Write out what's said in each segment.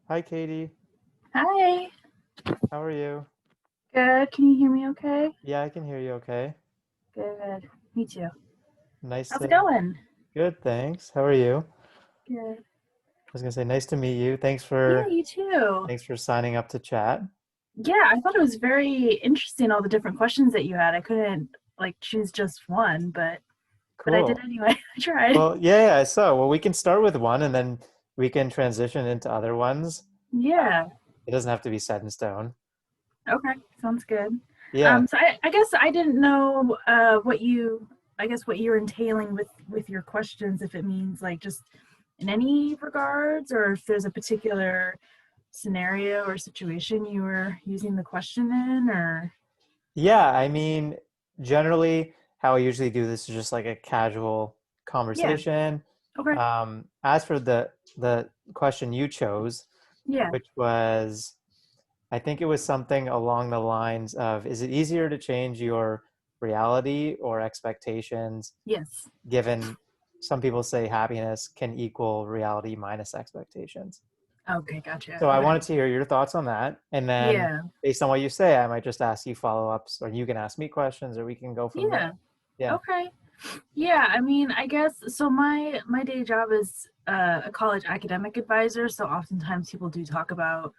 Hi, Katie. Hi. How are you? Good. Can you hear me okay? Yeah, I can hear you okay. Good. Me too. Nice How's it to, going? Good, thanks. How are you? I Good. was gonna say nice to meet you. Yeah, you too. Thanks for signing up to chat. Yeah, I thought it was very interesting all the different questions that you had. I couldn't like choose just one, but I did Cool. anyway. I tried. Well, yeah, well, we can start with one and then we can transition into other ones. Yeah. It doesn't have to be set in stone. Okay. Sounds good. Yeah. So I guess I didn't know what you I guess what you're entailing with your questions, if it means like just in any regards or if there's a particular scenario or situation you were using the question in, or Yeah, I mean, generally how I usually do this is just like a casual yeah. conversation. Okay. As for the question you chose, Yeah. which was I think it was something along the lines of, is it easier to change your reality or expectations, Yes. given some people say happiness can equal reality minus expectations? Okay, gotcha. So I Okay. wanted to hear your thoughts on that. And then Yeah. based on what you say, I might just ask you follow-ups, or you can ask me questions, or we can go from Yeah. there. Yeah. Okay. Yeah, I mean, I guess so my day job is a college academic advisor, so oftentimes people do talk about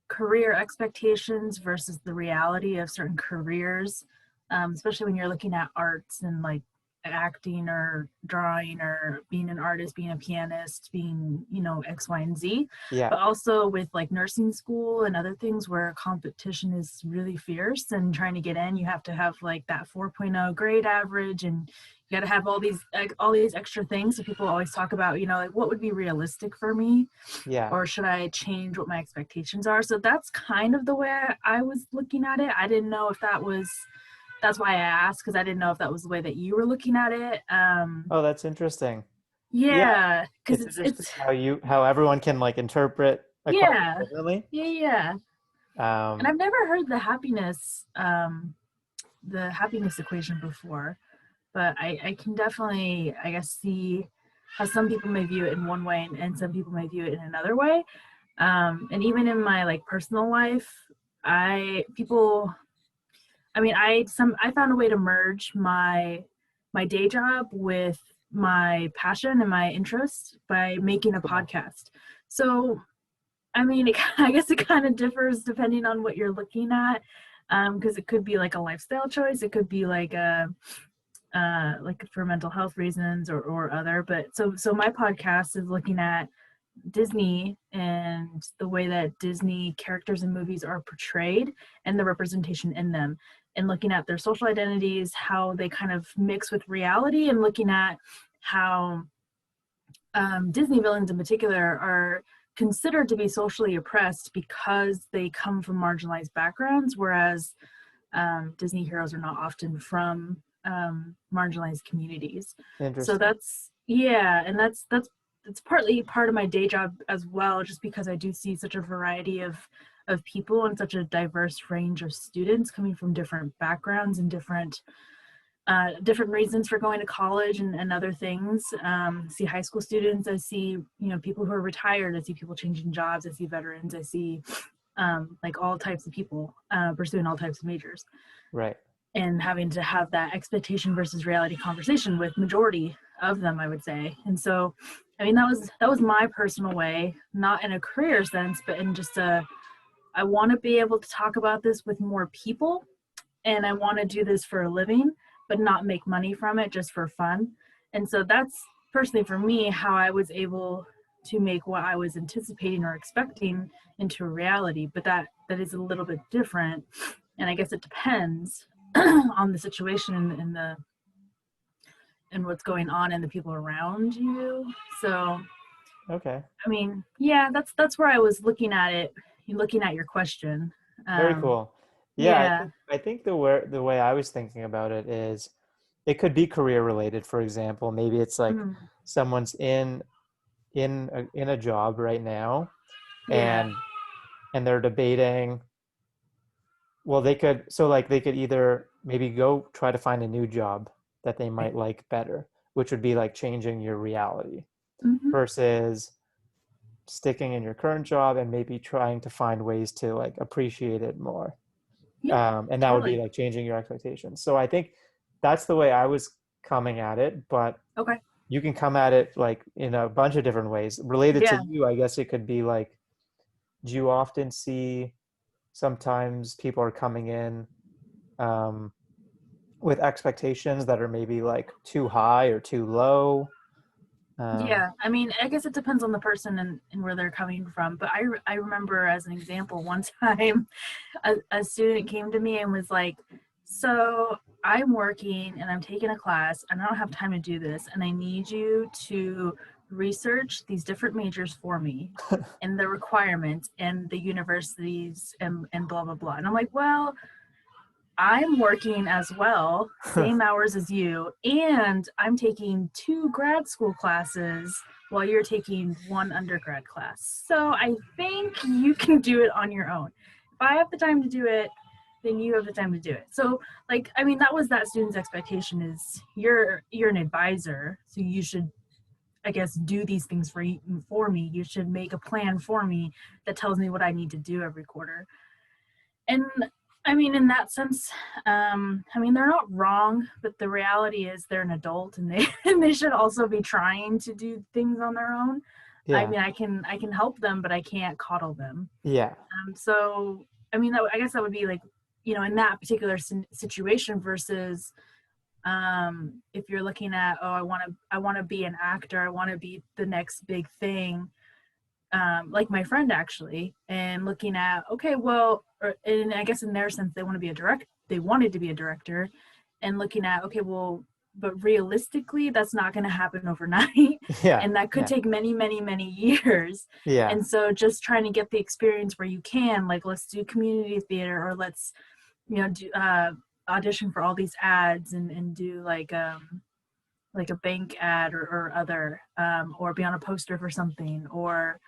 career expectations versus the reality of certain careers, especially when you're looking at arts and like acting or drawing or being an artist, being a pianist, being, X, Y, and Z. Yeah. But also with like nursing school and other things where competition is really fierce and trying to get in, you have to have like that 4.0 grade average and you got to have all these extra things. So people always talk about, like what would be realistic for me, Yeah. or should I change what my expectations are? So that's kind of the way I was looking at it. I didn't know if that's why I asked, because I didn't know if that was the way that you were looking at it. Oh, that's interesting. Yeah. Yeah, because It's interesting how everyone can like interpret a question yeah, differently. yeah. And Um, I've never heard the happiness equation before, but I can definitely, I guess, see how some people may view it in one way and some people may view it in another way. And even in my like personal life, I people I mean, I found a way to merge my day job with my passion and my interest by making a cool. podcast. So, I mean, I guess it kind of differs depending on what you're looking at, because it could be like a lifestyle choice, it could be like for mental health reasons or other. But so my podcast is looking at Disney and the way that Disney characters and movies are portrayed and the representation in them, and looking at their social identities, how they kind of mix with reality, and looking at how Disney villains in particular are considered to be socially oppressed because they come from marginalized backgrounds, whereas Disney heroes are not often from marginalized communities. So Interesting. yeah, and that's partly part of my day job as well, just because I do see such a variety of people and such a diverse range of students coming from different backgrounds and different reasons for going to college and other things. See high school students, I see people who are retired, I see people changing jobs, I see veterans, I see like all types of people pursuing all types of majors Right. and having to have that expectation versus reality conversation with majority of them, I would say. And so I mean that was my personal way, not in a career sense, but in just a I want to be able to talk about this with more people, and I want to do this for a living, but not make money from it, just for fun. And so that's personally for me how I was able to make what I was anticipating or expecting into a reality. But that is a little bit different, and I guess it depends on the situation and what's going on and the people around you. So Okay. I mean, yeah, that's where I was looking at it, looking at your question. Very Um, cool. Yeah, yeah. I think the way I was thinking about it is it could be career related, for example. Maybe it's like Mm, someone's in a job right now yeah. and they're debating, well, they could either maybe go try to find a new job that they might like better, which would be like changing your reality, Hmm. versus sticking in your current job and maybe trying to find ways to like appreciate it more. Yeah, And that would be totally. like changing your expectations. So I think that's the way I was coming at it, but Okay. you can come at it like in a bunch of different ways. Related to Yeah. you, I guess it could be like, do you often see sometimes people are coming in um, with expectations that are maybe like too high or too low? Um, Yeah, I mean, I guess it depends on the person and where they're coming from. But I remember as an example, one time a student came to me and was like, so I'm working and I'm taking a class and I don't have time to do this. And I need you to research these different majors for me and the requirements and the universities and blah, blah, blah. And I'm like, well, I'm working as well, same hours as you, and I'm taking 2 grad school classes while you're taking 1 undergrad class. So I think you can do it on your own. If I have the time to do it, then you have the time to do it. So like I mean that was that student's expectation is you're an advisor, so you should I guess do these things for me. You should make a plan for me that tells me what I need to do every quarter. And I mean, in that sense, I mean, they're not wrong, but the reality is they're an adult and they and they should also be trying to do things on their own. I yeah, mean, I can help them, but I can't coddle them. yeah, So I mean, I guess that would be like, in that particular situation versus if you're looking at, oh, I want to be an actor, I want to be the next big thing, like my friend actually, and looking at okay, well, and I guess in their sense they wanted to be a director, and looking at okay, well, but realistically that's not going to happen overnight yeah, and that could yeah, take many many many years. yeah, And so just trying to get the experience where you can, like, let's do community theater, or let's do audition for all these ads and do like a bank ad or other, or be on a poster for something, or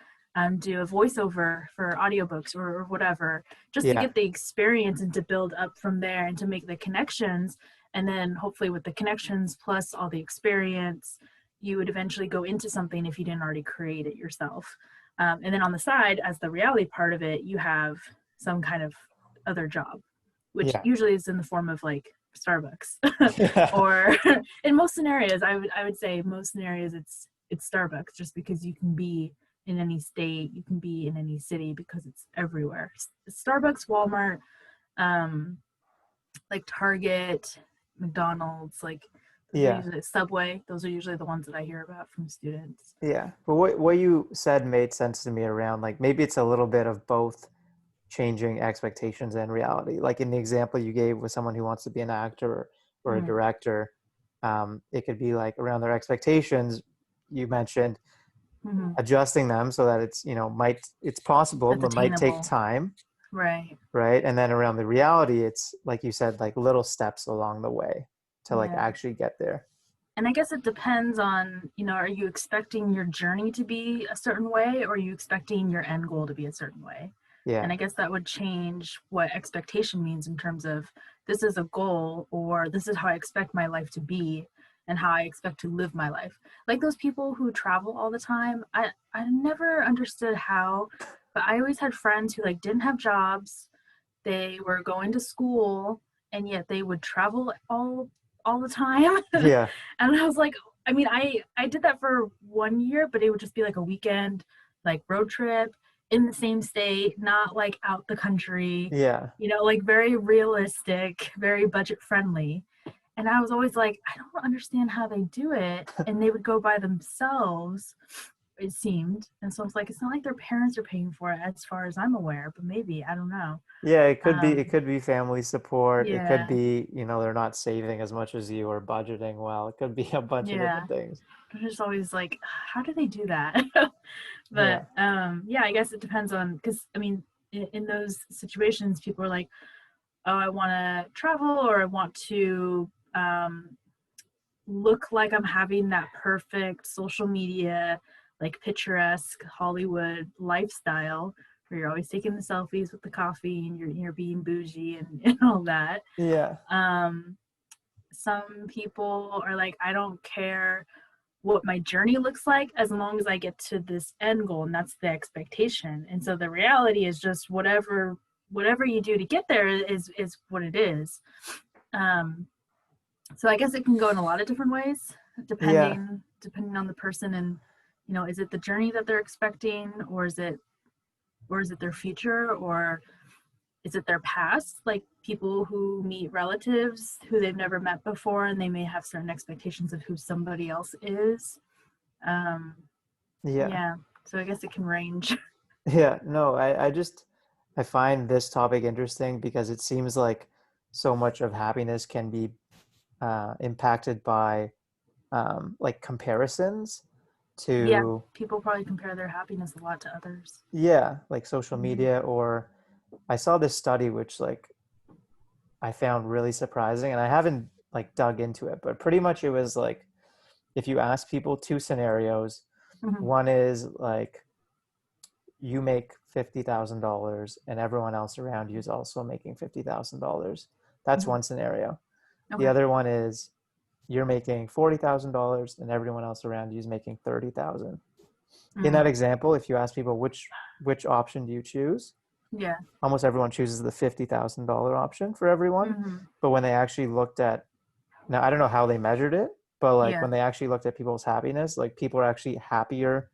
do a voiceover for audiobooks or whatever, just to yeah, get the experience and to build up from there and to make the connections. And then hopefully with the connections plus all the experience, you would eventually go into something if you didn't already create it yourself. And then on the side, as the reality part of it, you have some kind of other job, which yeah, usually is in the form of like Starbucks. yeah, Or in most scenarios, I would say most scenarios it's Starbucks, just because you can be in any state, you can be in any city because it's everywhere. Starbucks, Walmart, um, like Target, McDonald's, like those are yeah. usually Subway. Those are usually the ones that I hear about from students. Yeah, but what you said made sense to me around like maybe it's a little bit of both changing expectations and reality. Like in the example you gave with someone who wants to be an actor or a Mm-hmm. director, it could be like around their expectations. You mentioned Mm-hmm. adjusting them so that it's might it's possible That's but might take attainable, time, right? right? And then around the reality, it's like you said, like little steps along the way to like Yeah. actually get there. And I guess it depends on, are you expecting your journey to be a certain way, or are you expecting your end goal to be a certain way? Yeah, And I guess that would change what expectation means in terms of this is a goal, or this is how I expect my life to be and how I expect to live my life. Like those people who travel all the time, I never understood how, but I always had friends who like didn't have jobs, they were going to school, and yet they would travel all the time. yeah, And I was like, I mean, I did that for 1 year, but it would just be like a weekend, like road trip in the same state, not like out the country, yeah. like very realistic, very budget friendly. And I was always like, I don't understand how they do it. And they would go by themselves, it seemed. And so I was like, it's not like their parents are paying for it as far as I'm aware, but maybe, I don't know. Yeah, it Um, could be family support. It could yeah, be, they're not saving as much as you or budgeting well. It could be a bunch of yeah. different things. I'm just always like, how do they do that? But Yeah. yeah, I guess it depends on, because I mean, in those situations, people are like, oh, I want to travel, or I want to look like I'm having that perfect social media, like picturesque Hollywood lifestyle, where you're always taking the selfies with the coffee and you're being bougie and all that. Yeah. Um, some people are like, I don't care what my journey looks like as long as I get to this end goal, and that's the expectation. And so the reality is just whatever you do to get there is what it is. So I guess it can go in a lot of different ways Yeah. depending on the person, and is it the journey that they're expecting, or is it their future, or is it their past? Like people who meet relatives who they've never met before, and they may have certain expectations of who somebody else is. Um, Yeah. yeah, so I guess it can range. Yeah. No, I find this topic interesting because it seems like so much of happiness can be impacted by like comparisons Yeah, to, people probably compare their happiness a lot to others. yeah, like social Mm-hmm. media. Or I saw this study which like I found really surprising, and I haven't like dug into it, but pretty much it was like if you ask people two scenarios, Mm-hmm. one is like you make $50,000 and everyone else around you is also making $50,000. That's Mm-hmm. one scenario. The Okay. other one is you're making $40,000 and everyone else around you is making 30,000. In that Mm-hmm. example, if you ask people which option do you choose, Yeah. almost everyone chooses the $50,000 option for everyone. Mm-hmm. But when they actually looked at, now I don't know how they measured it, but like Yeah. when they actually looked at people's happiness, like people are actually happier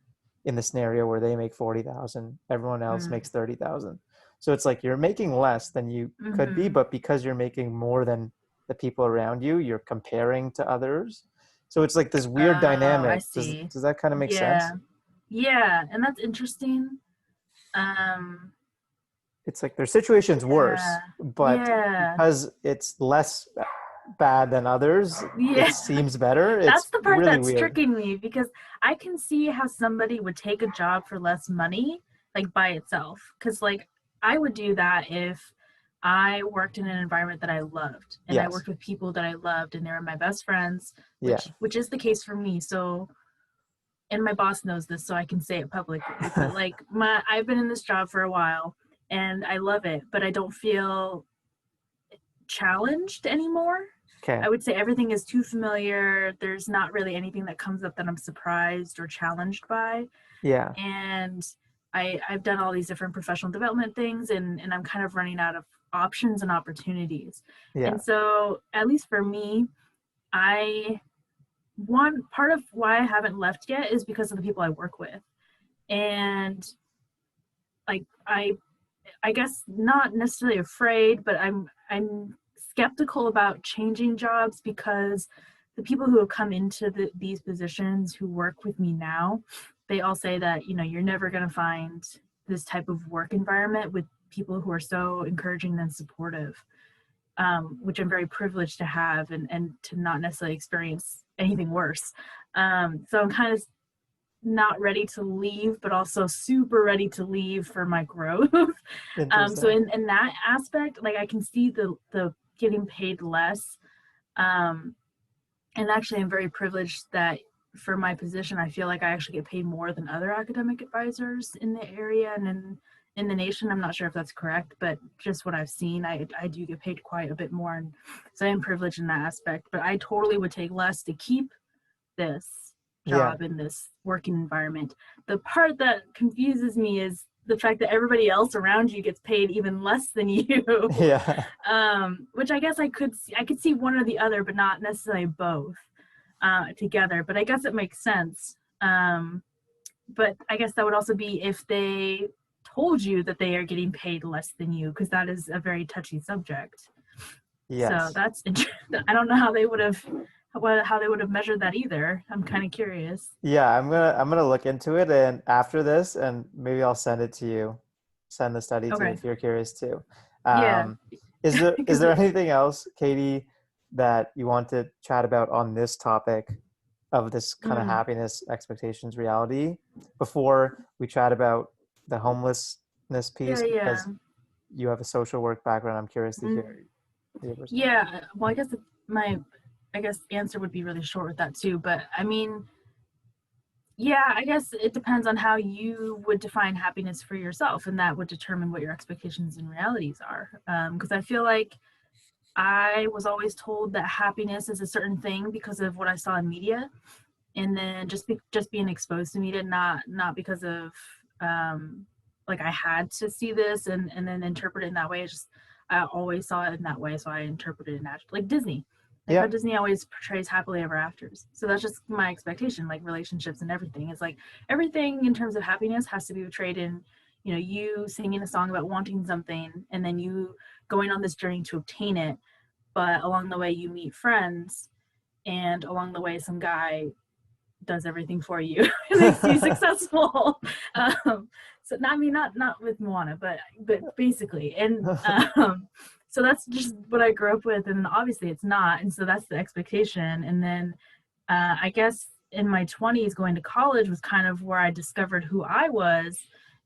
in the scenario where they make 40,000, everyone else Mm-hmm. makes 30,000. So it's like you're making less than you could be, Mm-hmm. but because you're making more than the people around you, you're comparing to others. So it's like this weird Oh, I dynamic. Does see. does that kind of make Yeah. sense? Yeah, and that's interesting. Um, It's like their situation's yeah. worse, but Yeah. because it's less bad than others, it Yeah. seems better. That's It's the part really that's weird. tricking me, because I can see how somebody would take a job for less money, like by itself. Because, like, I would do that if I worked in an environment that I loved, and I Yes. worked with people that I loved, and they were my best friends, Yeah. which is the case for me. So, and my boss knows this, so I can say it publicly. But like, I've been in this job for a while, and I love it, but I don't feel challenged anymore. Okay. I would say everything is too familiar. There's not really anything that comes up that I'm surprised or challenged by. Yeah. And I've done all these different professional development things, and I'm kind of running out of options and opportunities. Yeah. And so, at least for me, I one part of why I haven't left yet is because of the people I work with. And like I guess not necessarily afraid, but I'm skeptical about changing jobs, because the people who have come into these positions who work with me now, they all say that you're never going to find this type of work environment with people who are so encouraging and supportive, which I'm very privileged to have, and to not necessarily experience anything worse. So I'm kind of not ready to leave, but also super ready to leave for my growth. So Interesting. in that aspect, like I can see the getting paid less. Um, and actually, I'm very privileged that for my position, I feel like I actually get paid more than other academic advisors in the area and in the nation. I'm not sure if that's correct, but just what I've seen, I do get paid quite a bit more, and so I am privileged in that aspect. But I totally would take less to keep this Yeah. job in this working environment. The part that confuses me is the fact that everybody else around you gets paid even less than you. Yeah. Which I guess I could see one or the other, but not necessarily both together. But I guess it makes sense. But I guess that would also be if they told you that they are getting paid less than you, because that is a very touchy subject. So Yes. that's I don't know how they would have measured that either. I'm kind of curious. Yeah, I'm gonna look into it, and after this, and maybe I'll send it to you, send the study to you Okay. if you're curious too. Yeah. Um, is Because there anything else, Kaytie, that you want to chat about on this topic of this kind of mm, happiness, expectations, reality before we chat about the homelessness yeah, piece? yeah. Because you have a social work background, I'm curious to Mm, hear your perspective. yeah. Well, I guess my answer would be really short with that too. But I mean, yeah, I guess it depends on how you would define happiness for yourself, and that would determine what your expectations and realities are. Because I feel like I was always told that happiness is a certain thing because of what I saw in media, and then just being exposed to media, not because of like I had to see this and then interpret it in that way. It's just I always saw it in that way, so I interpreted it naturally. Like Disney, like how Yeah. Disney always portrays happily ever afters. So that's just my expectation. Like relationships and everything is like everything in terms of happiness has to be portrayed in, you know, you singing a song about wanting something and then you going on this journey to obtain it. But along the way, you meet friends, and along the way, some guy does everything for you and makes you successful. So I mean, not with Moana, but basically, and so that's just what I grew up with, and obviously it's not, and so that's the expectation. And then I guess in my 20s, going to college was kind of where I discovered who I was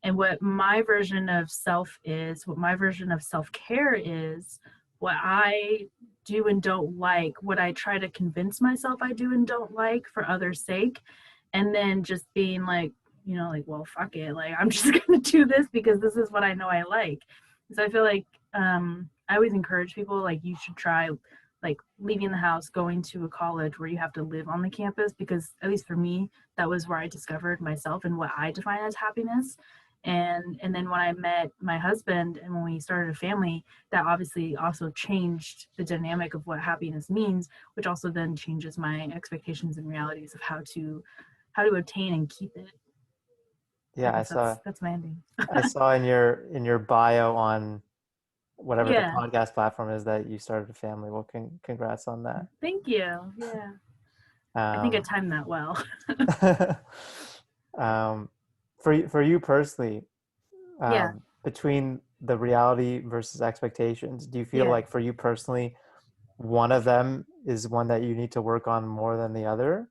and what my version of self is, what my version of self care is, what I do and don't like, what I try to convince myself I do and don't like for others' sake. And then just being like, you know, like, well, fuck it. Like, I'm just going to do this because this is what I know I like. So I feel like I always encourage people, like, you should try like leaving the house, going to a college where you have to live on the campus, because at least for me, that was where I discovered myself and what I define as happiness. And then when I met my husband and when we started a family, that obviously also changed the dynamic of what happiness means, which also then changes my expectations and realities of how to obtain and keep it. I Yeah, guess that's my ending. I saw in your bio on whatever the Yeah, podcast platform is that you started a family. Well, congrats on that. thank you. Yeah, I think I Um, timed that well. um, for you personally, Yeah, between the reality versus expectations, do you feel yeah. like for you personally, one of them is one that you need to work on more than the other?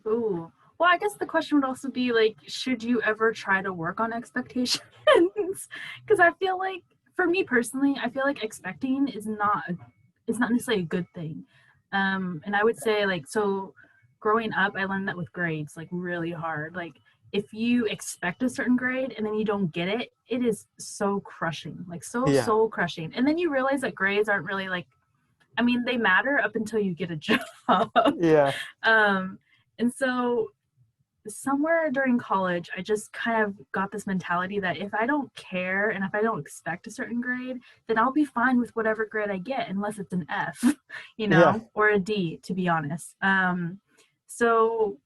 Ooh. Well, I guess the question would also be like, should you ever try to work on expectations? Because I feel like, for me personally, I feel like expecting is not necessarily a good thing. And I would say like, so growing up, I learned that with grades, like really hard. Like if you expect a certain grade and then you don't get it, it is so crushing, like so Yeah, soul crushing. And then you realize that grades aren't really like, I mean, they matter up until you get a job. yeah, um, and so somewhere during college, I just kind of got this mentality that if I don't care and if I don't expect a certain grade, then I'll be fine with whatever grade I get, unless it's an F, you yeah, know, or a D, to be honest. So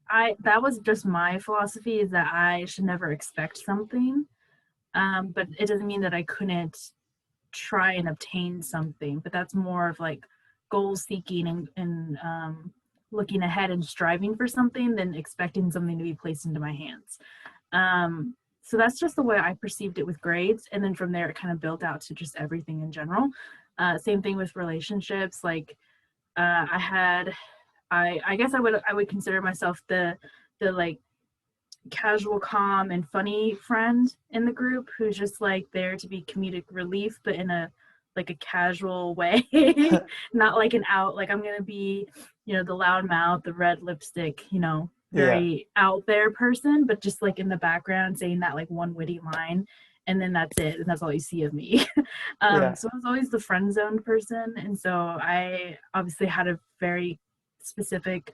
that was just my philosophy, is that I should never expect something. But it doesn't mean that I couldn't try and obtain something, but that's more of like goal seeking and looking ahead and striving for something than expecting something to be placed into my hands. So that's just the way I perceived it with grades, and then from there it kind of built out to just everything in general. Same thing with relationships. Like I had, I guess I would consider myself the like casual, calm, and funny friend in the group who's just like there to be comedic relief, but in a like a casual way, not like an out, like I'm gonna be, you know, the loud mouth, the red lipstick, you know, yeah, very out there person, but just like in the background saying that like one witty line, and then that's it, and that's all you see of me. yeah, So I was always the friend zoned person, and so I obviously had a very specific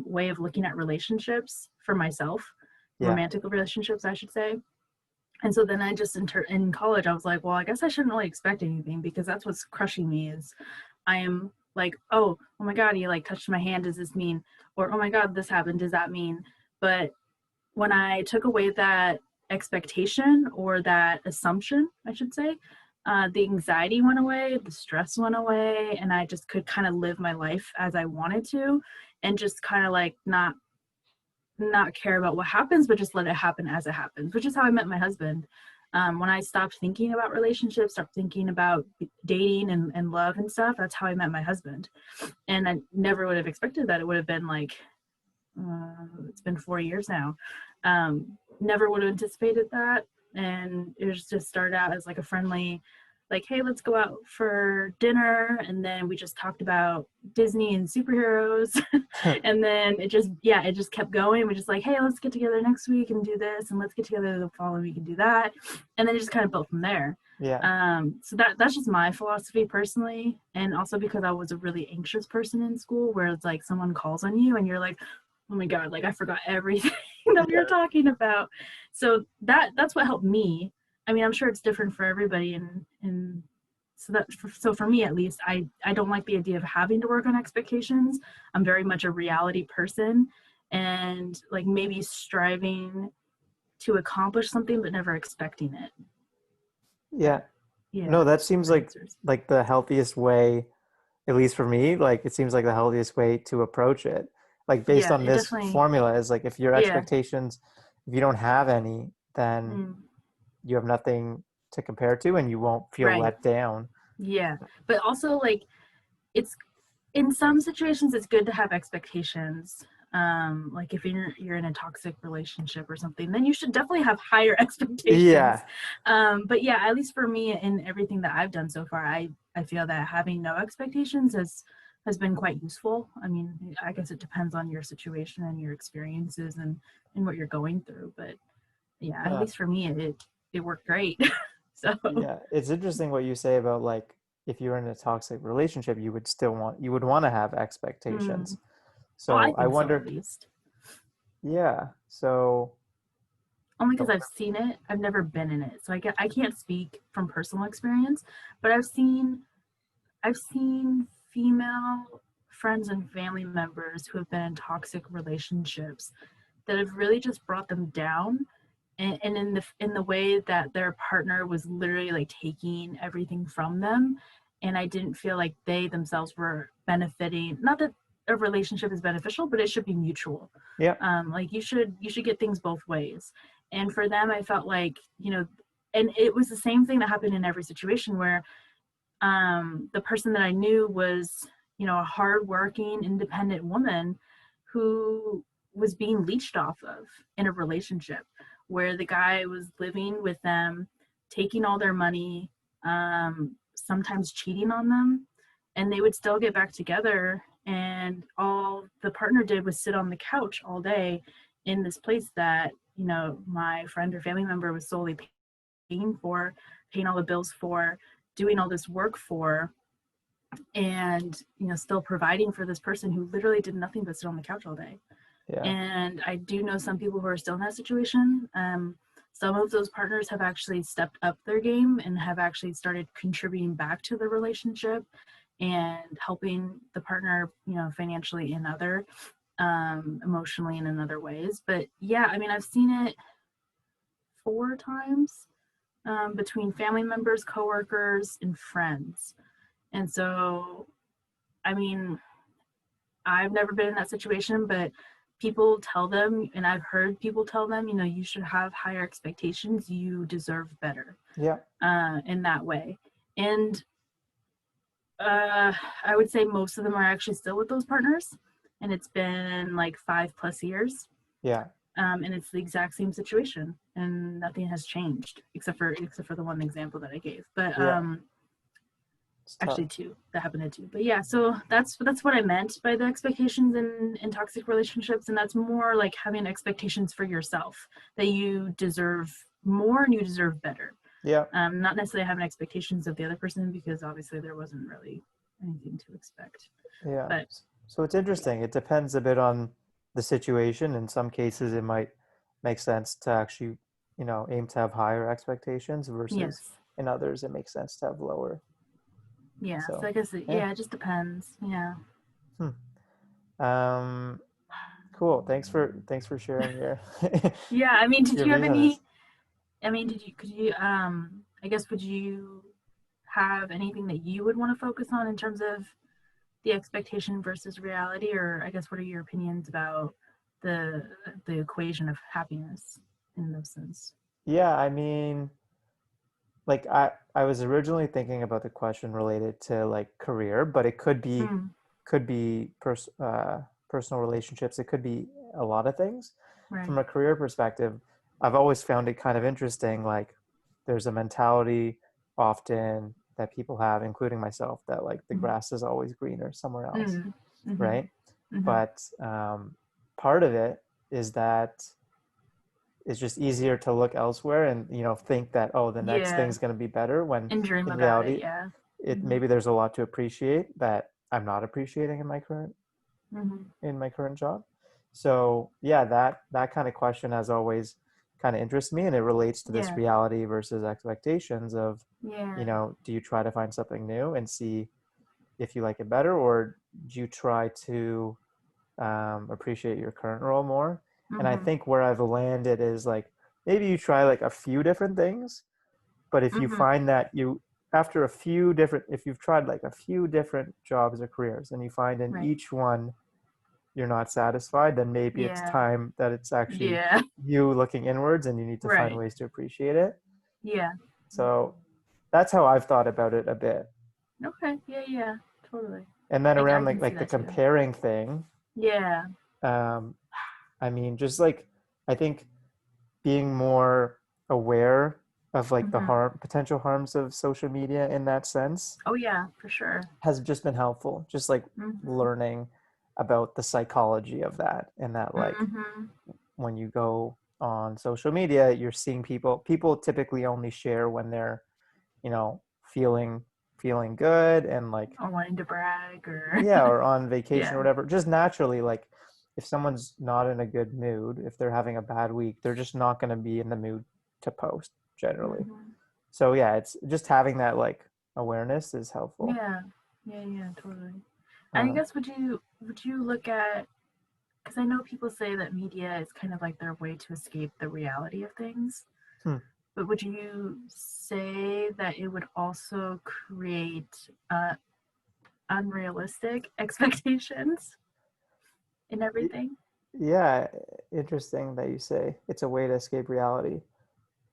way of looking at relationships for myself, yeah, romantic relationships, I should say. And so then I just in college, I was like, well, I guess I shouldn't really expect anything, because that's what's crushing me is I am like, oh my God, you like touched my hand. Does this mean, or oh my God, this happened. Does that mean? But when I took away that expectation or that assumption, I should say, the anxiety went away, the stress went away, and I just could kind of live my life as I wanted to, and just kind of like not care about what happens, but just let it happen as it happens, which is how I met my husband. When I stopped thinking about relationships, stopped thinking about dating and love and stuff, that's how I met my husband. And I never would have expected that. It would have been like, it's been 4 years now. Never would have anticipated that. And it was just started out as like a friendly, like, hey, let's go out for dinner, and then we just talked about Disney and superheroes. And then it just kept going. We're just like, hey, let's get together next week and do this, and let's get together the following week and do that. And then it just kind of built from there. Yeah. So that's just my philosophy personally, and also because I was a really anxious person in school, where it's like someone calls on you and you're like, oh my god, like I forgot everything that we were Yeah. talking about. So that's what helped me. I mean, I'm sure it's different for everybody, and so for me at least, I don't like the idea of having to work on expectations. I'm very much a reality person, and like maybe striving to accomplish something but never expecting it. Yeah. But yeah, No, that those seems are answers. like the healthiest way, at least for me, like it seems like the healthiest way to approach it. Like based Yeah, on it this definitely. formula is like if your Yeah. expectations, if you don't have any, then Mm, you have nothing to compare to and you won't feel right. let down. Yeah, but also like it's in some situations it's good to have expectations. Like if you're in a toxic relationship or something, then you should definitely have higher expectations. Yeah. But yeah, at least for me, in everything that I've done so far, I feel that having no expectations has been quite useful. I mean, I guess it depends on your situation and your experiences and what you're going through, but yeah, at Huh. least for me, it worked great. So Yeah. It's interesting what you say about like if you're in a toxic relationship, you would want to have mm, expectations. well, I So I think so, at wonder, least. yeah. So Only because oh, I've seen it. I've never been in it, so I can't speak from personal experience. But I've seen female friends and family members who have been in toxic relationships that have really just brought them down, and in the way that their partner was literally like taking everything from them, and I didn't feel like they themselves were benefiting. Not that a relationship is beneficial, but it should be mutual. yeah. Like you should get things both ways. And for them, I felt like, and it was the same thing that happened in every situation where the person that I knew was, a hardworking, independent woman who was being leached off of in a relationship where the guy was living with them, taking all their money, sometimes cheating on them, and they would still get back together. And all the partner did was sit on the couch all day in this place that, my friend or family member was solely paying for, paying all the bills for, doing all this work for, and still providing for this person who literally did nothing but sit on the couch all day. Yeah. And I do know some people who are still in that situation. Some of those partners have actually stepped up their game and have actually started contributing back to the relationship and helping the partner, financially and other, emotionally and in other ways. But yeah, I mean, I've seen it 4 times, between family members, coworkers, and friends. And so, I mean, I've never been in that situation, but people tell them, and I've heard people tell them, you should have higher expectations. You deserve better, Yeah. in that way. And I would say most of them are actually still with those partners, and it's been like 5+ years. Yeah. And it's the exact same situation, and nothing has changed except for the one example that I gave. But Yeah. It's tough. actually two that happened to two. But yeah, so that's what I meant by the expectations in toxic relationships, and that's more like having expectations for yourself that you deserve more and you deserve better. Yeah. Not necessarily having expectations of the other person, because obviously there wasn't really anything to expect. Yeah. But So it's yeah, interesting. It depends a bit on the situation. In some cases, it might make sense to actually, aim to have higher expectations versus yes, in others, it makes sense to have lower. yeah. So So, I guess yeah. it just depends. Yeah. Hmm. Cool. Thanks for sharing your Yeah. I mean, did your you have views on this. any? I mean, could you? I guess would you have anything that you would want to focus on in terms of the expectation versus reality, or I guess what are your opinions about the the equation of happiness in those sense? Yeah, I mean, like I was originally thinking about the question related to like career, but it Mm, could be personal relationships. It could be a lot of things. From right. a career perspective, I've always found it kind of interesting. Like there's a mentality often that people have, including myself, that like the grass is always greener somewhere else, right? But part of it is that it's just easier to look elsewhere and think that, oh, the next Yeah. thing's going to be better, when And dream in about it. reality Yeah. maybe there's a lot to appreciate that I'm not appreciating in my current job. So yeah, that kind of question has always kind of interested me, and it relates to this Yeah. reality versus expectations of, Yeah. do you try to find something new and see if you like it better, or do you try to appreciate your current role more? And I think where I've landed is like, maybe you try like a few different things, but if you find that after if you've tried like a few different jobs or careers and you find in Right. each one you're not satisfied, then maybe it's Yeah. time that it's actually Yeah. you looking inwards and you need to find Right. ways to appreciate it. Yeah. So that's how I've thought about it a bit. Okay. Yeah. Yeah. Totally. And then I around can see like the that too. comparing thing, Yeah. um, I mean, just like, I think being more aware of like the potential harms of social media in that sense Oh yeah, for sure. has just been helpful. Just like learning about the psychology of that, and that like when you go on social media, you're seeing people typically only share when they're, you know, feeling good, and like, Or wanting to brag or yeah, or on vacation yeah. or whatever. Just naturally, like, if someone's not in a good mood, if they're having a bad week, they're just not going to be in the mood to post generally. So yeah, it's just having that like awareness is helpful. Yeah. Yeah. Yeah. Totally. And I Uh, guess would you look at, because I know people say that media is kind of like their way to escape the reality of things, hmm. but would you say that it would also create unrealistic expectations in everything? Yeah, interesting that you say it's a way to escape reality.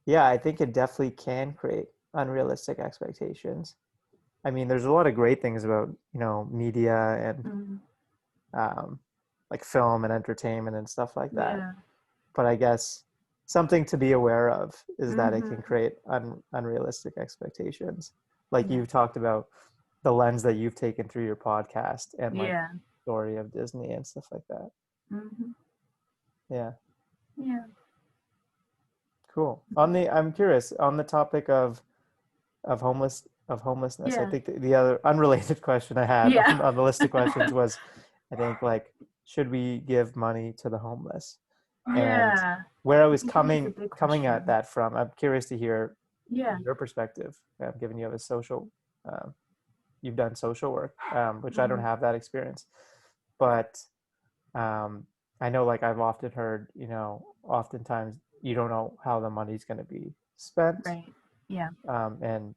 Yeah, I think it definitely can create unrealistic expectations. I mean, there's a lot of great things about, media and Mm, um, like film and entertainment and stuff like that. yeah. But I guess something to be aware of is that it can Mm-hmm. create unrealistic expectations. Like Yeah. you've talked about the lens that you've taken through your podcast and like Yeah. story of Disney and stuff like that. Mm-hmm. Yeah, Yeah. cool. I'm curious on the topic of homelessness. I Yeah. think the other unrelated question I had Yeah. on the list of questions was, I think, like, should we give money to the homeless? And Yeah. where I I was think that is a coming big coming at question. that from, I'm curious to hear Yeah. your perspective, given you have um, you've done social work, which I don't Mm-hmm. have that experience, but um, I know, like, I've often heard, oftentimes you don't know how the money's going to be spent, Right. Yeah. and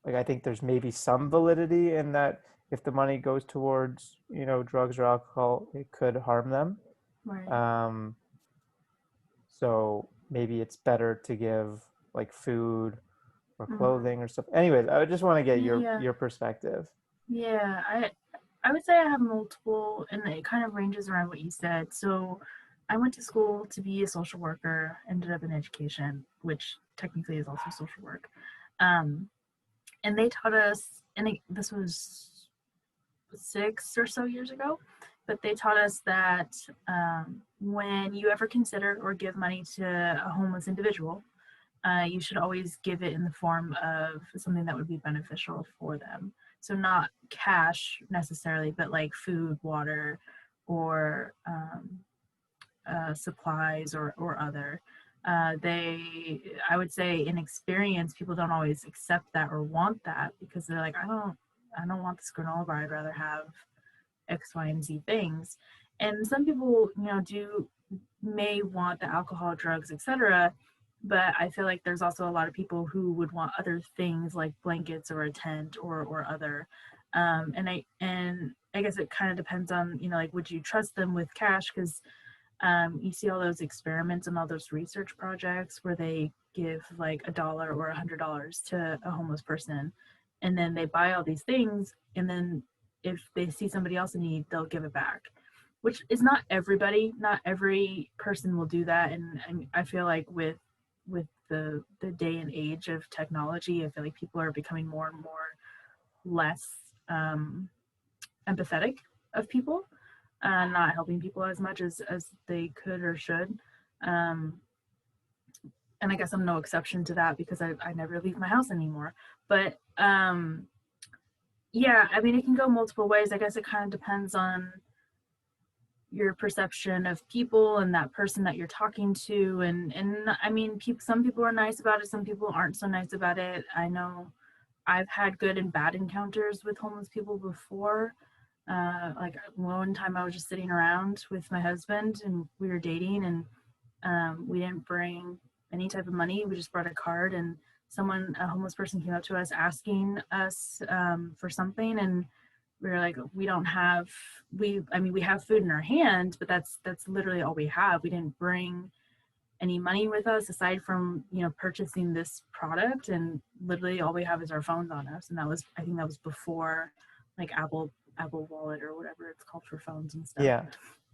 like, I think there's maybe some validity in that if the money goes towards, drugs or alcohol, it could harm them. Right. Um, so maybe it's better to give like food or Mm-hmm. clothing or stuff. Anyways, I just want to get your Yeah. your perspective. Yeah. I would say I have multiple, and it kind of ranges around what you said. So I went to school to be a social worker, ended up in education, which technically is also social work. Um, and they taught us, and this was 6 or so years ago, but they taught us that when you ever consider or give money to a homeless individual, you should always give it in the form of something that would be beneficial for them. So not cash necessarily, but like food, water, or supplies or other. I would say, in experience, people don't always accept that or want that because they're like, I don't want this granola bar. I'd rather have X, Y, and Z things. And some people, do may want the alcohol, drugs, etc. But I feel like there's also a lot of people who would want other things like blankets or a tent or other. And I guess it kind of depends on, like, would you trust them with cash? Because you see all those experiments and all those research projects where they give like $1 or $100 to a homeless person, and then they buy all these things, and then if they see somebody else in need, they'll give it back. Which is not everybody, not every person will do that, and I feel like with the day and age of technology. I feel like people are becoming more and more less empathetic of people, not helping people as much as they could or should. Um, and I guess I'm no exception to that because I never leave my house anymore. But yeah, I mean, it can go multiple ways. I guess it kind of depends on your perception of people and that person that you're talking to. And I mean, some people are nice about it, some people aren't so nice about it. I know I've had good and bad encounters with homeless people before. Like one time I was just sitting around with my husband and we were dating, and we didn't bring any type of money. We just brought a card, and a homeless person came up to us asking us for something, and we were like, we don't have, I mean, we have food in our hand, but that's literally all we have. We didn't bring any money with us aside from, purchasing this product, and literally all we have is our phones on us. And I think that was before like Apple Wallet or whatever it's called for phones and stuff. Yeah.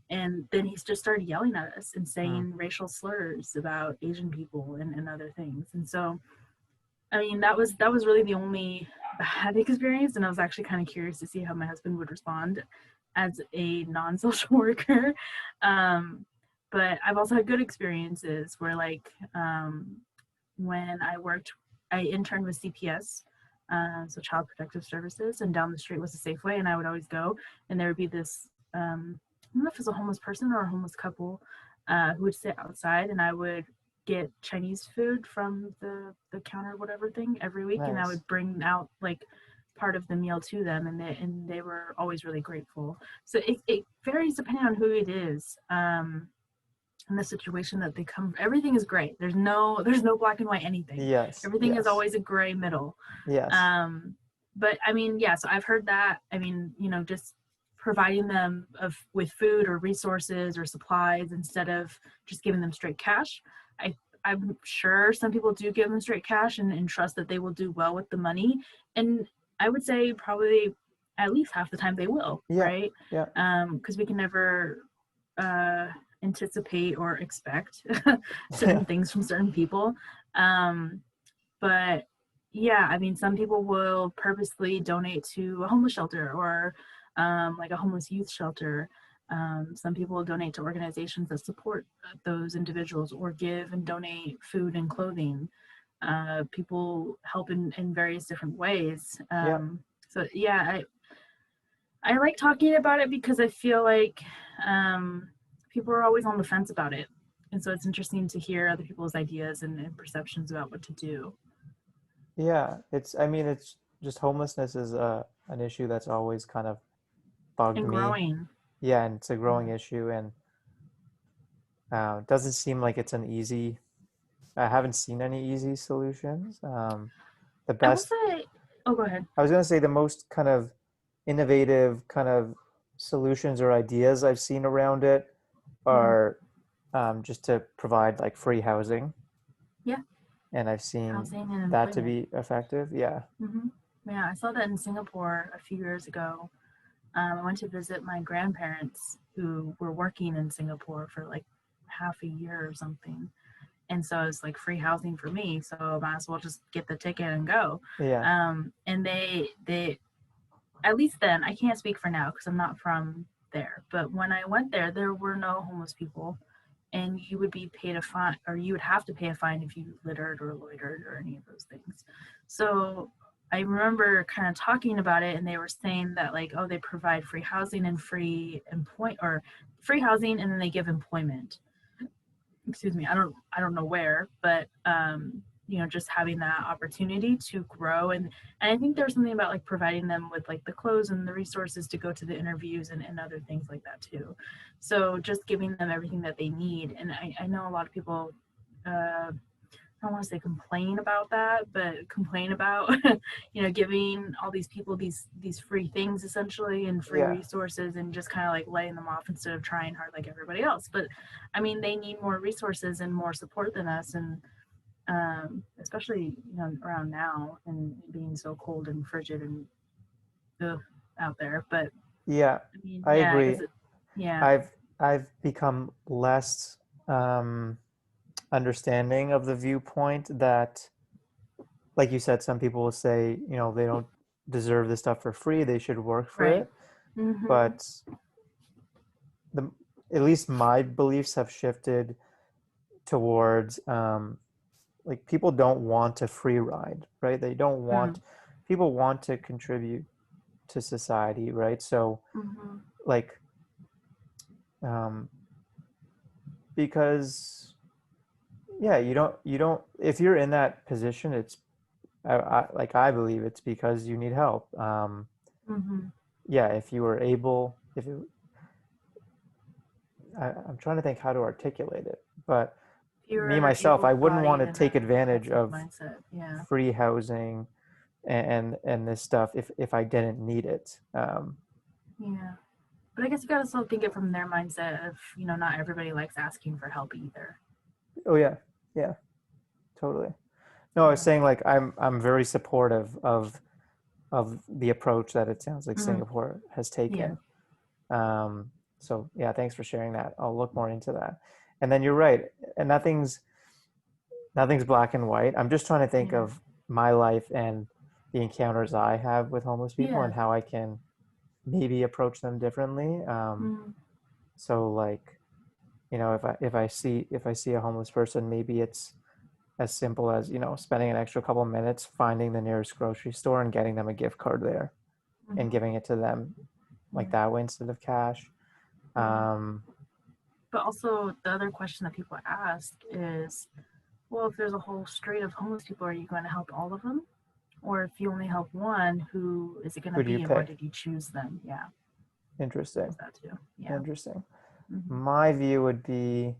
And then he just started yelling at us and saying racial slurs about Asian people and other things. And so, I mean, that was really the only bad experience. And I was actually kind of curious to see how my husband would respond as a non-social worker. But I've also had good experiences where, like, when I interned with CPS, so Child Protective Services, and down the street was a Safeway, and I would always go, and there would be this, I don't know if it was a homeless person or a homeless couple who would sit outside, and I would get Chinese food from the counter, whatever thing, every week, Nice. and I would bring out like part of the meal to them, and they were always really grateful. So it varies depending on who it is. And the situation that they come, everything is gray. There's no black and white anything. Yes. Everything yes. is always a gray middle. Yes. But I mean, yeah, so I've heard that. I mean, just providing them with food or resources or supplies instead of just giving them straight cash. I'm sure some people do give them straight cash and trust that they will do well with the money. And I would say probably at least half the time they will, right? Yeah. Because we can never anticipate or expect certain things from certain people. But yeah, I mean, some people will purposely donate to a homeless shelter or like a homeless youth shelter. Some people will donate to organizations that support those individuals or give and donate food and clothing. People help in various different ways. So yeah, I like talking about it because I feel like people are always on the fence about it. And so it's interesting to hear other people's ideas and perceptions about what to do. Yeah, it's just homelessness is an issue that's always kind of bugged And me. growing. Yeah, and it's a growing issue, and it doesn't seem like it's an easy. I haven't seen any easy solutions. The I will best, say, oh, go ahead. I was gonna say the most kind of innovative kind of solutions or ideas I've seen around it are just to provide like free housing. Yeah. And I've seen Housing and that to employment. be effective. Yeah. Yeah, I saw that in Singapore a few years ago. I went to visit my grandparents who were working in Singapore for like half a year or something. And so it's like free housing for me. So I might as well just get the ticket and go. Yeah. And they, at least then, I can't speak for now because I'm not from there. But when I went there, there were no homeless people. And you would be paid a fine, or you would have to pay a fine if you littered or loitered or any of those things. So I remember kind of talking about it, and they were saying that like, oh, they provide free housing and free free housing, and then they give employment. Excuse me, I don't know where, but just having that opportunity to grow, and I think there's something about like providing them with like the clothes and the resources to go to the interviews and other things like that too. So just giving them everything that they need. And I know a lot of people I don't want to say complain about that, but complain about giving all these people these free things essentially and free resources, and just kind of like laying them off instead of trying hard like everybody else. But I mean, they need more resources and more support than us, and especially around now and being so cold and frigid and out there. But Yeah, I mean, I agree. yeah. I've become less understanding of the viewpoint that, like you said, some people will say, you know, they don't deserve this stuff for free, they should work for Right. it. Mm-hmm. But the at least my beliefs have shifted towards like people don't want a free ride, right? They don't want, people want to contribute to society, right? So Mm-hmm. like um because yeah, you don't if you're in that position, it's like I believe it's because you need help. Mm-hmm. Yeah, if you were able, if it, I'm trying to think how to articulate it, but If you me were myself, I wouldn't want able-bodied to in take that advantage type of of mindset, yeah. free housing and this stuff if I didn't need it. Yeah. But I guess you gotta still think it from their mindset of, you know, not everybody likes asking for help either. Oh yeah, yeah, totally. No, I was Yeah. saying like I'm very supportive of the approach that it sounds like Mm, Singapore has yeah. taken. So yeah, thanks for sharing that. I'll look more into that. And then you're right, and nothing's black and white. I'm just trying to think Yeah. of my life and the encounters I have with homeless people Yeah. and how I can maybe approach them differently. Mm, So like, you know, if I see a homeless person, maybe it's as simple as, you know, spending an extra couple minutes finding the nearest grocery store and getting them a gift card there and mm-hmm. giving it to them like Yeah. that way instead of cash. Yeah. Um, But also the other question that people ask is, well, if there's a whole street of homeless people, are you going to help all of them? Or if you only help one, who is it going to who do you be and why pick? did you choose them? Yeah. Interesting. There's that too. Yeah. Interesting. Mm-hmm. My view would be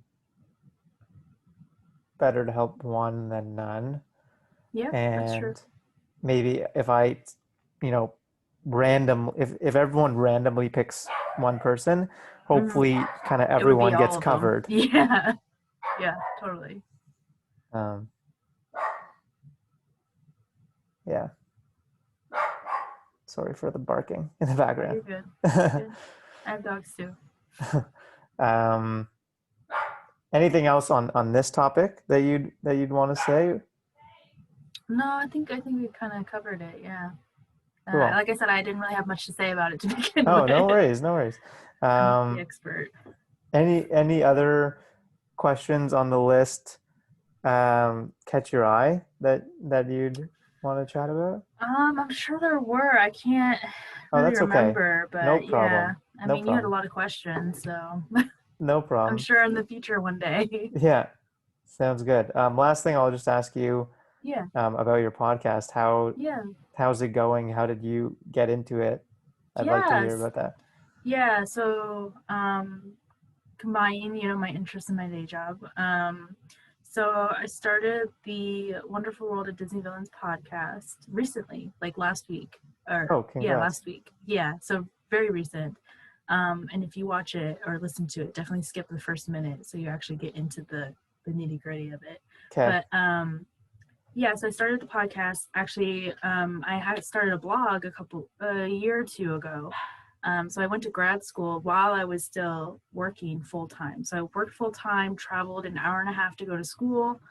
better to help one than none. Yeah, that's true. And maybe if I, you know, if everyone randomly picks one person, Mm-hmm. hopefully kind of It would be everyone gets all of them. covered. Yeah. Yeah, totally. Um, yeah. Sorry for the barking in the Oh, background. you're good. You're good. I have dogs too. um, anything else on this topic that you'd want to say? No, I think we kind of covered it. Yeah. Cool. Like I said, I didn't really have much to say about it to begin Oh, no with. worries, no worries. I'm not the Um, expert. any other questions on the list catch your eye that you'd want to chat about? I'm sure there were. I can't Oh, really that's okay. remember, No but yeah. problem. I No mean, you had a problem. lot of questions, so No I'm problem. sure in the future one day. Yeah, sounds good. Last thing, I'll just ask you Yeah. about your podcast. Yeah. How's it going? How did you get into it? I'd like to hear Yes. about that. Yeah. So, combining, you know, my interest in my day job. So I started the Wonderful World of Disney Villains podcast recently, like last week, or Oh, yeah, congrats. last week. Yeah, so very recent. And if you watch it or listen to it, definitely skip the first minute so you actually get into the nitty gritty of it. Okay. But yeah, so I started the podcast. Actually, I had started a blog a year or two ago. So I went to grad school while I was still working full time. So I worked full time, traveled an hour and a half to go to school,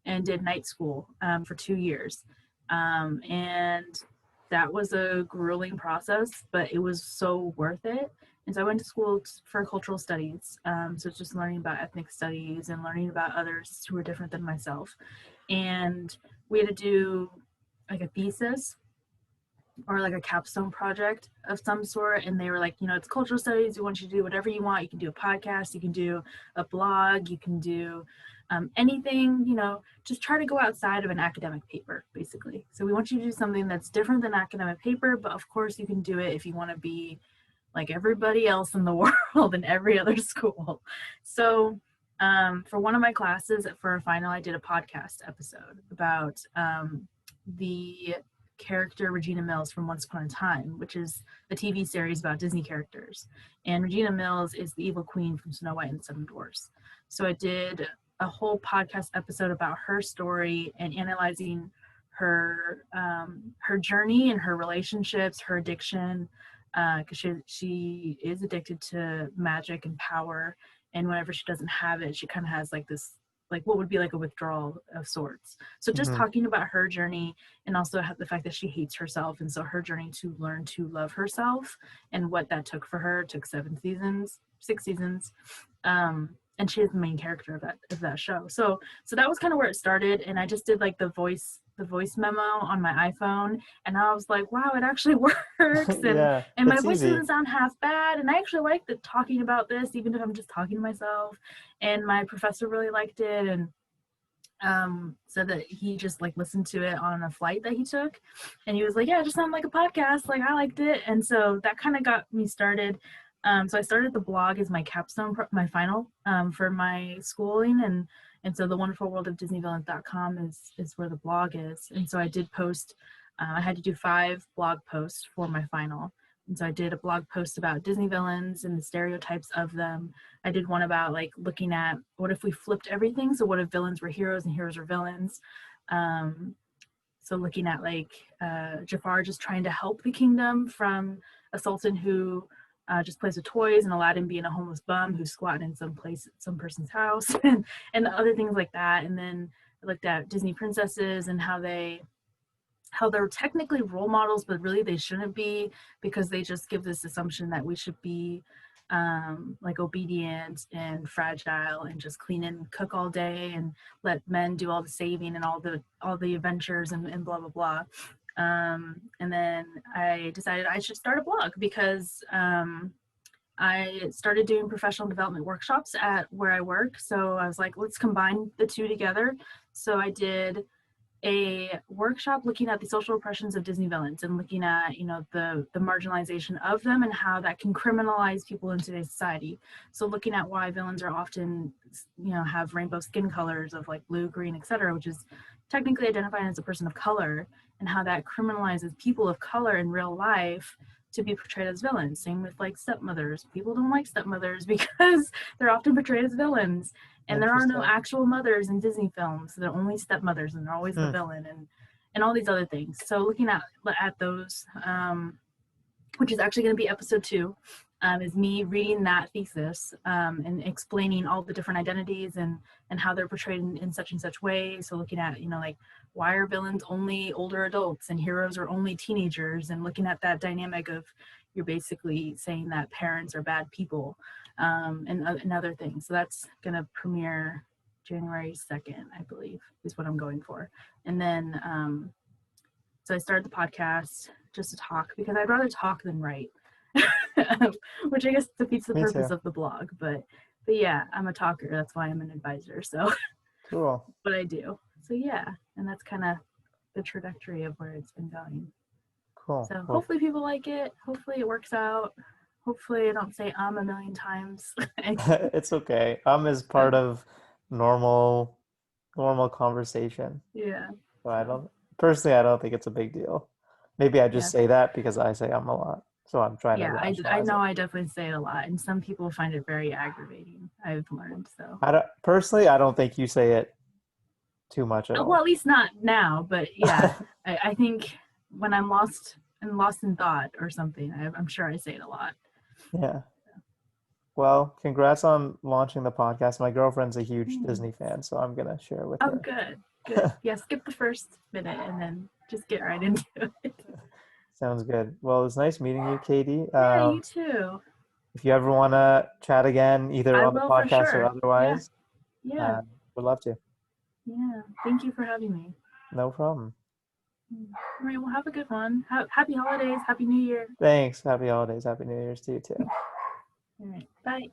and did night school for 2 years. And that was a grueling process, but it was so worth it. And so I went to school for cultural studies. So it's just learning about ethnic studies and learning about others who are different than myself. And we had to do like a thesis or like a capstone project of some sort, and they were like, you know, it's cultural studies, we want you to do whatever you want. You can do a podcast, you can do a blog, you can do anything, you know, just try to go outside of an academic paper basically. So we want you to do something that's different than academic paper, but of course you can do it if you want to be like everybody else in the world in every other school. So for one of my classes for a final, I did a podcast episode about the character Regina Mills from Once Upon a Time, which is a TV series about Disney characters. And Regina Mills is the evil queen from Snow White and the Seven Dwarfs. So I did a whole podcast episode about her story and analyzing her journey and her relationships, her addiction, because she is addicted to magic and power, and whenever she doesn't have it, she kind of has like this like what would be like a withdrawal of sorts. So just talking about her journey, and also the fact that she hates herself, and so her journey to learn to love herself and what that took for her. It took 6 seasons. And she is the main character of that show. So that was kind of where it started, and I just did like the voice memo on my iPhone, and I was like, wow, it actually works. Yeah, and my it's voice easy. doesn't sound half bad, and I actually like talking about this even if I'm just talking to myself. And my professor really liked it, and said that he just like listened to it on a flight that he took, and he was like, yeah, it just sounded like a podcast, like I liked it. And so that kind of got me started. So I started the blog as my capstone, my final, for my schooling, and so the wonderful world of disneyvillains.com is where the blog is. And so I did post, I had to do 5 blog posts for my final. And so I did a blog post about Disney villains and the stereotypes of them. I did one about like looking at what if we flipped everything? So what if villains were heroes and heroes were villains? So looking at like Jafar just trying to help the kingdom from a sultan who just plays with toys, and Aladdin being a homeless bum who's squatting in some person's house, and other things like that. And then I looked at Disney princesses and how they're technically role models, but really they shouldn't be, because they just give this assumption that we should be like obedient and fragile and just clean and cook all day and let men do all the saving and all the adventures and blah blah blah. And then I decided I should start a blog, because I started doing professional development workshops at where I work. So I was like, let's combine the two together. So I did a workshop looking at the social oppressions of Disney villains, and looking at, the marginalization of them and how that can criminalize people in today's society. So looking at why villains are often, have rainbow skin colors of like blue, green, etc., which is technically identifying as a person of color, and how that criminalizes people of color in real life to be portrayed as villains. Same with like stepmothers. People don't like stepmothers because they're often portrayed as villains. And there are no actual mothers in Disney films. They're only stepmothers, and they're always the villain, and all these other things. So looking at those, which is actually going to be episode 2, is me reading that thesis and explaining all the different identities and how they're portrayed in such and such ways. So looking at, like, why are villains only older adults and heroes are only teenagers, and looking at that dynamic of, you're basically saying that parents are bad people, and other things. So that's going to premiere January 2nd, I believe, is what I'm going for. And then, so I started the podcast just to talk, because I'd rather talk than write, which I guess defeats the purpose of the blog. But yeah, I'm a talker. That's why I'm an advisor. So cool. What I do. So yeah, and that's kind of the trajectory of where it's been going. Cool. So hopefully people like it. Hopefully it works out. Hopefully I don't say a million times. It's okay. Is part of normal conversation. Yeah. So I don't think it's a big deal. Maybe I just say that because I say a lot. So I'm trying to rationalize I know it. I definitely say it a lot, and some people find it very aggravating, I've learned. So I don't think you say it too much at all. Well, at least not now, but yeah, I think when I'm lost in thought or something, I'm sure I say it a lot. Yeah. Well, congrats on launching the podcast. My girlfriend's a huge Disney fan, so I'm gonna share with her. Oh, good. Yeah, skip the first minute and then just get right into it. Sounds good. Well, it was nice meeting you, Kaytie. Yeah, you too. If you ever want to chat again, either on the podcast or otherwise, yeah, would love to. Yeah, thank you for having me. No problem. All right, well, have a good one. Happy holidays. Happy New Year. Thanks. Happy holidays. Happy New Year's to you too. All right, bye.